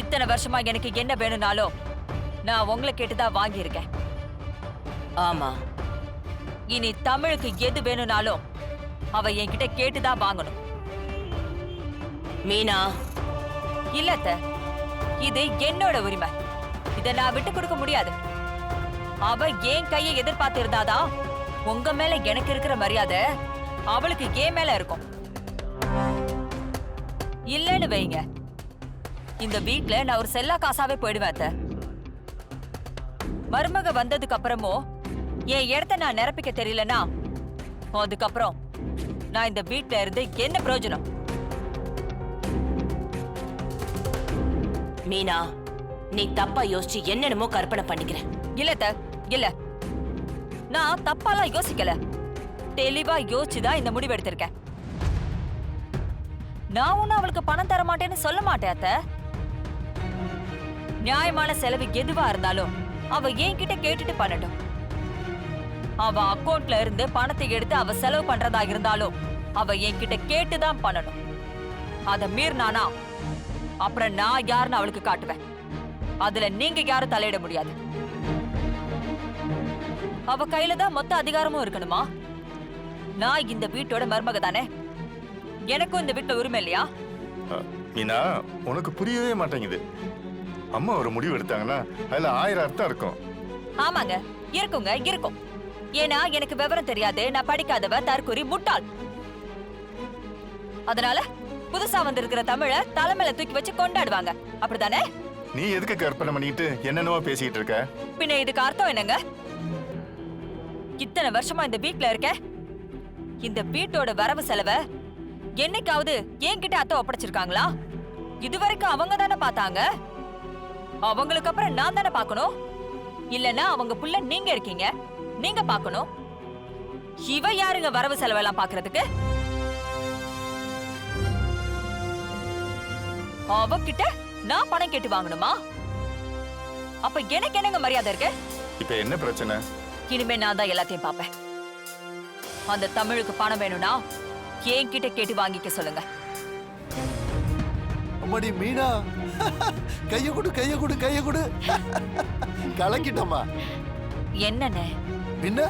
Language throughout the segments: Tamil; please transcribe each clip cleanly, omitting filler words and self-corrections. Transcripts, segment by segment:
இத்தனை வருஷமா எனக்கு என்ன வேணும்னாலும் நான் உங்களை கேட்டுதான் வாங்கியிருக்கேன். ஆமா, இனி தமிழுக்கு எது வேணும்னாலும் அவ என்கிட்ட கேட்டுதான் வாங்கணும். மீனா, இல்லத்த, இது என்னோட உரிமை. இதை நான் விட்டு கொடுக்க முடியாது. அவ என் கையை எதிர்பார்த்து இருந்தாதான் உங்க மேல எனக்கு இருக்கிற மரியாதை அவளுக்கு ஏன் மேல இருக்கும். இல்லன்னு வைங்க, இந்த வீட்ல நான் ஒரு செல்லா காசாவே போயிடுவேன். மருமக வந்ததுக்கு அப்புறமும் என் இடத்த நான் நிரப்பிக்க தெரியலனா அதுக்கப்புறம் நான் இந்த வீட்ல இருந்து என்ன பிரயோஜனம்? மீனா, நீ தப்பா யோசிச்சு என்னென்னமோ கற்பனை பண்ணிக்கிற. இல்ல இல்ல, நான் தப்பாலாம் யோசிக்கல. தெளிவா யோசிச்சுதான் இந்த முடிவு எடுத்திருக்கேன். நான் ஒன்னும் அவளுக்கு பணம் தர மாட்டேன்னு சொல்ல மாட்டேன் அத்த. நியாயமான செலவு எதுவா இருந்தாலும் அவ என்கிட்ட கேட்டுட்டு பண்ணட்டும். அவ அக்கௌண்ட்ல இருந்து பணத்தை எடுத்து அவ செலவு பண்றதா இருந்தாலும் அவ என்கிட்ட கேட்டுதான் பண்ணணும். அத மீறினானா அப்புறம் நான் யாருன்னு அவளுக்கு காட்டுவேன். அதுல நீங்க யாரும் தலையிட முடியாது. அவ கையில தான் மொத்த அதிகாரமும் இருக்கணுமா? நான் இந்த வீட்டோட மருமக தானே, எனக்கும் இந்த வீட்டுல உரிமை இல்லையா? மீனா, உனக்கு புரியவே மாட்டேங்குது. அம்மா ஒரு முடிவு எடுத்தாங்கன்னா அதுல 1000 அர்த்தம் இருக்கும். ஆமாங்க, இருக்குங்க, இருக்கும். ஏன்னா எனக்கு விவரம் தெரியாது, நான் படிக்காதவ, தற்குறி, முட்டாள். அதனால புதுசா வந்திருக்கிற தமிழ தலைமையில தூக்கி வச்சு கொண்டாடுவாங்க, அப்படித்தானே? நீ எதுக்கு கற்பனை பண்ணிட்டு என்னென்னவோ பேசிட்டு இருக்க? பின்ன இதுக்கு அர்த்தம் என்னங்க? இத்தனை வருஷமா இந்த வீட்ல இருக்க, இந்த வீட்டோட வரவு செலவை என்னைக்காவது என்கிட்ட அத்தை ஒப்படைச்சிருக்காங்களா? இதுவரைக்கும் அவங்க தானே பார்த்தாங்க. அவங்களுக்கு அப்புறம் நான் தானே பார்க்கணும். இல்லன்னா அவங்க புள்ள நீங்க இருக்கீங்க, நீங்க பார்க்கணும். இவ யாருங்க வரவு செலவெல்லாம் பாக்குறதுக்கு? அவகிட்ட நான் பணம் கேட்டு வாங்கணுமா? அப்ப எனக்கு என்னங்க மரியாதை இருக்கு? இப்ப என்ன பிரச்சனை? இனிமே நான் தான் எல்லாத்தையும் பாப்பேன். அந்த தமிழுக்கு பணம் வேணும்னா என்கிட்ட கேட்டு வாங்கிக்க சொல்லுங்க. அம்மாடி மீனா, கைய கொடு, கைய கொடு, கைய கொடு. கலக்கிட்டம்மா. என்னண்ணே? பின்ன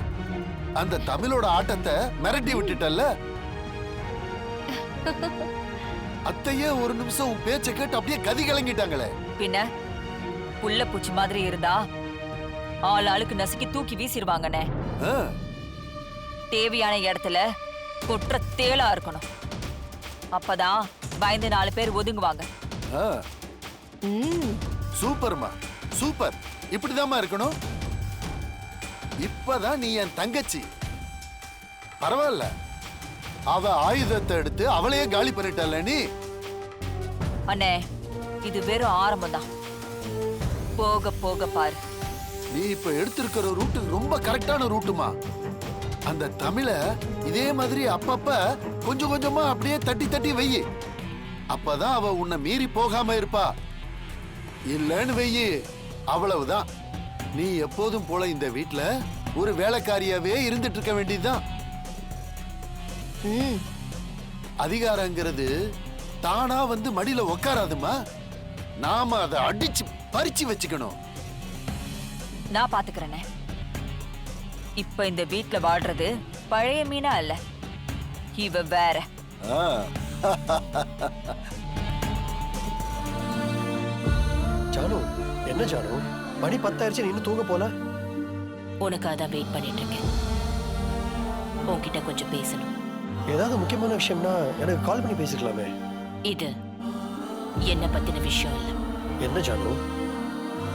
அந்த தமிழோட ஆட்டத்தை மிரட்டி விட்டுட்டல்ல. அத்தையே ஒரு நிமிஷம் உன் பேச்ச கேட்டு அப்படியே கதி கலங்கிட்டாங்களே. பின்ன புள்ள பூச்சி மாதிரி இருந்தா ஆள் ஆளுக்கு நசுக்கி தூக்கி வீசிடுவாங்கண்ணே. தேவையான இடத்துல கொற்ற தேளா இருக்கணும். அப்பதான் பயந்து 4 பேர் ஒதுங்குவாங்க. சூப்பர்மா, சூப்பர். இப்படிதாம்மா இருக்கணும். இப்பதான் நீ என் தங்கச்சி. பரவாயில்ல, அவ ஆயுதத்தை எடுத்து அவளையே காலி பண்ணிட்டல நீ. அண்ணே, இது வெறும் ஆரம்பம் தான். போக போக பாரு. நீ இப்ப எடுத்திருக்கிற ரூட்டு ரொம்ப கரெக்டான ரூட்டுமா. அந்த தமிழ இதே மாதிரி அப்பப்ப கொஞ்சம் கொஞ்சமா அப்படியே தட்டி தட்டி வெயி. அப்பதான் அவ உன்னை மீறி போகாம இருப்பா. இல்லன்னு வெயி, அவ்வளவுதான். நீ எப்போதும் போல இந்த வீட்ல ஒரு வேலைக்காரியாவே இருந்துட்டு இருக்க வேண்டியதுதான். அதிகாரங்கிறது தானா வந்து மடியில உட்காராதுமா. நாம அதை அடிச்சு பறிச்சு வச்சுக்கணும். நான் பாத்துக்கிறேனே. இப்ப இந்த வீட்ல வாழ்றது பழைய மீனா இல்ல, இவ வேற. ஜானு, என்ன ஜானு, மணி 10 ஆயிடுச்சு, நீ தூங்க போல? உனக்கு அதான் வெயிட் பண்ணிட்டு இருக்கேன். உன்கிட்ட கொஞ்சம் பேசணும். ஏதாவது முக்கியமான விஷயம்னா எனக்கு கால் பண்ணி பேசிக்கலாமே. இது என்ன பத்தின விஷயம் இல்ல. என்ன ஜானு?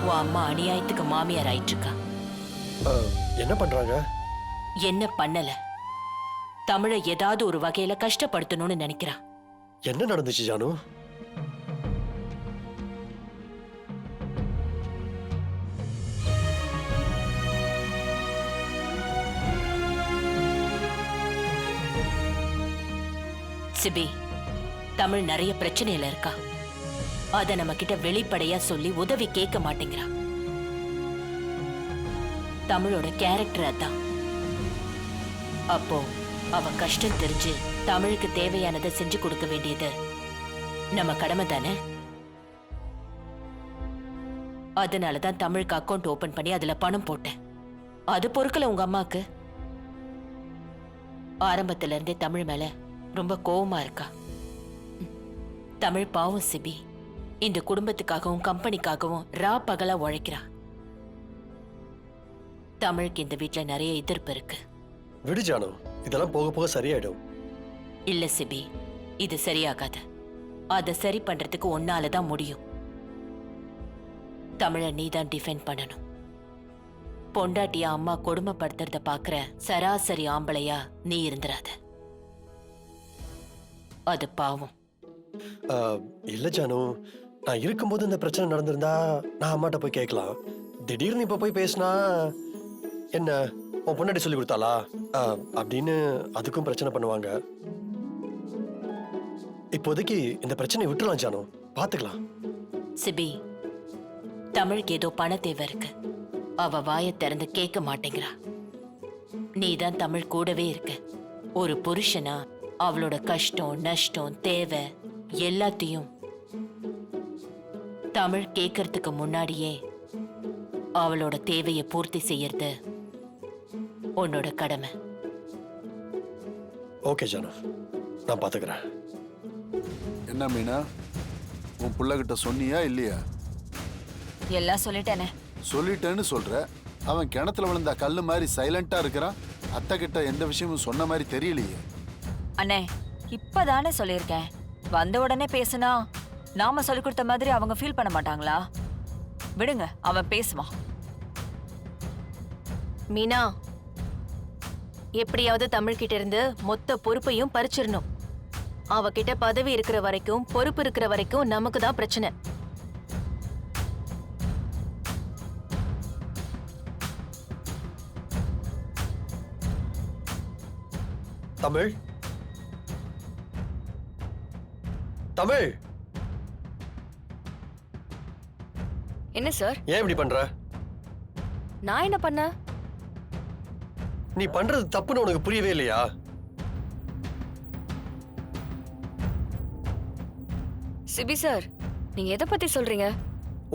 உன் அம்மா அநியாயத்துக்கு மாமியார் ஆயிட்டு இருக்கா. என்ன பண்றாங்க? என்ன பண்ணல, தமிழை ஏதாவது ஒரு வகையில கஷ்டப்படுத்தணும்னு நினைக்கிறா. என்ன நடந்துச்சு ஜானு? சிபி, தமிழ் நிறைய பிரச்சனையில இருக்கா. அத நம்ம கிட்ட வெளிப்படையா சொல்லி உதவி கேட்க மாட்டேங்கிறா. தமிழோட கேரக்டர் அதான். அப்போ அவ கஷ்டம் தெரிஞ்சு தமிழுக்கு தேவையானதை செஞ்சு கொடுக்க வேண்டியது நம்ம கடமை தானே. அதனாலதான் தமிழுக்கு அக்கௌண்ட் ஓபன் பண்ணி அதுல பணம் போட்டேன். அது பொறுக்கல உங்க அம்மாக்கு. ஆரம்பத்துல இருந்தே தமிழ் மேல ரொம்ப கோவமா இருக்கா. தமிழ் பாவம் சிபி. இந்த குடும்பத்துக்காகவும் கம்பெனிக்காகவும் ரா பகலா உழைக்கிறா. தமிழுக்கு இந்த வீட்ல நிறைய எதிர்ப்பு இருக்கு. விடு ஜானு, இதெல்லாம் போக போக சரியாயிடும். இல்ல சிபி, இது சரியாகாது. அதை சரி பண்றதுக்கு ஒன்னாலதான் முடியும். தமிழை நீதான் டிஃபெண்ட் பண்ணணும். பொண்டாட்டியா அம்மா கொடுமைப்படுத்துறத பாக்குற சராசரி ஆம்பளையா நீ இருந்துராத. அது பாவம். இல்ல ஜானு, நான் இருக்கும்போது இந்த பிரச்சனை நடந்திருந்தா நான் அம்மாட்ட போய் கேட்கலாம். திடீர்னு இப்ப போய் பேசினா என்ன உன் பொண்டாட்டி சொல்லி கொடுத்தாளா அப்படின்னு அதுக்கும் பிரச்சனை பண்ணுவாங்க. இப்போதைக்கு இந்த பிரச்சனையை விட்டுலாம் ஜானு, பாத்துக்கலாம். சிபி, தமிழுக்கு ஏதோ பண தேவை இருக்கு. அவ வாயை திறந்து கேட்க மாட்டேங்கிறா. நீதான் தமிழ் கூடவே இருக்க. ஒரு புருஷனா அவளோட கஷ்டம் நஷ்டம் தேவை எல்லாத்தையும் தமிழ் கேட்கறதுக்கு முன்னாடியே அவளோட தேவையை பூர்த்தி செய்யறது உன்னோட கடமை. ஓகே ஜானு, நான் பாத்துக்கிறேன். என்ன மீனா, உன் பிள்ளைகிட்ட சொன்னியா இல்லையா? எல்லாம் சொல்லிட்டேனே. சொல்லிட்டேன்னு சொல்ற, அவன் கிணத்துல விழுந்த கல்லு மாதிரி சைலண்டா இருக்கிறான். அத்தை கிட்ட எந்த விஷயமும் சொன்ன மாதிரி தெரியலையே. அண்ணே, இப்பதானே சொல்லியிருக்கேன். வந்த உடனே பேசுனா நாம சொல்லி கொடுத்த மாதிரி அவங்க ஃபீல் பண்ண மாட்டாங்களா? விடுங்க, அவன் பேசுவான். மீனா, எப்படியாவது தமிழ்கிட்ட இருந்து மொத்த பொறுப்பையும் பறிச்சிடணும். அவகிட்ட பதவி இருக்கிற வரைக்கும் பொறுப்பு இருக்கிற வரைக்கும் நமக்கு தான் பிரச்சனை. தமிழ், தமிழ், என்ன சார்? ஏன் இப்படி பண்ற? நான் என்ன பண்ண? நீ பண்றது தப்புன்னு உனக்கு புரியவே இல்லையா? சிபி சார், நீங்க எதை பத்தி சொல்றீங்க?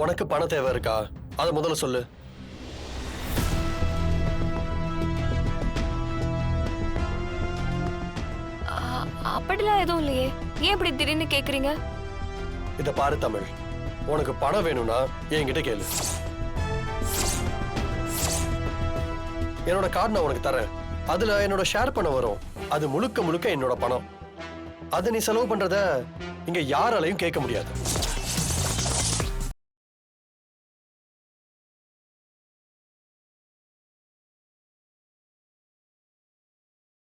உனக்கு பண தேவை இருக்கா? அதை முதல்ல சொல்லு. அப்படிலாம் எதுவும் இல்லையே. ஏன் இப்படி திடீர்னு கேக்குறீங்க? இத பாரு தமிழ், உனக்கு பணம் வேணும்னா என்கிட்ட கேளு. என்னோட கார்டு நான் உனக்கு தரேன். அதுல என்னோட ஷேர் பணம் வரும். அது முழுக்க முழுக்க என்னோட பணம். அதை நீ செலவு பண்றத இங்க யாராலையும் கேட்க முடியாது.